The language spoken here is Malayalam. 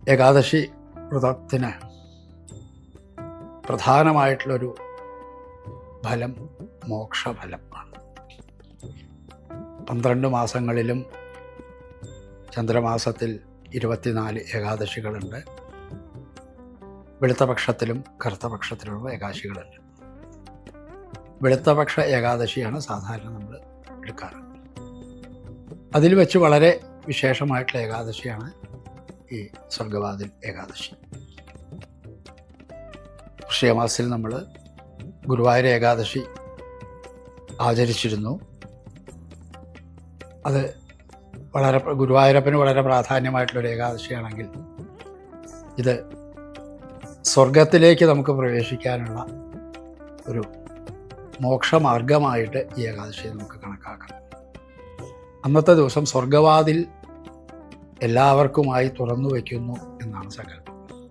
ഏകാദശി വ്രതത്തിന് പ്രധാനമായിട്ടുള്ളൊരു ഫലം മോക്ഷഫലമാണ്. 12 മാസങ്ങളിലും ചന്ദ്രമാസത്തിൽ 24 ഏകാദശികളുണ്ട്. വെളുത്ത പക്ഷത്തിലും കറുത്ത പക്ഷത്തിലുള്ള ഏകാദശികളുണ്ട്. വെളുത്തപക്ഷ ഏകാദശിയാണ് സാധാരണ നമ്മൾ എടുക്കാറ്. അതിൽ വെച്ച് വളരെ വിശേഷമായിട്ടുള്ള ഏകാദശിയാണ് ഈ സ്വർഗവാതിൽ ഏകാദശി. വൃശ്ചികമാസത്തിൽ നമ്മൾ ഗുരുവായൂർ ഏകാദശി ആചരിച്ചിരുന്നു. അത് ഗുരുവായൂരപ്പന് വളരെ പ്രാധാന്യമായിട്ടുള്ളൊരു ഏകാദശിയാണെങ്കിൽ ഇത് സ്വർഗത്തിലേക്ക് നമുക്ക് പ്രവേശിക്കാനുള്ള ഒരു മോക്ഷമാർഗമായിട്ട് ഈ ഏകാദശിയെ നമുക്ക് കണക്കാക്കാം. അന്നത്തെ ദിവസം സ്വർഗവാതിൽ എല്ലാവർക്കുമായി തുറന്നു വയ്ക്കുന്നു എന്നാണ് സങ്കല്പം.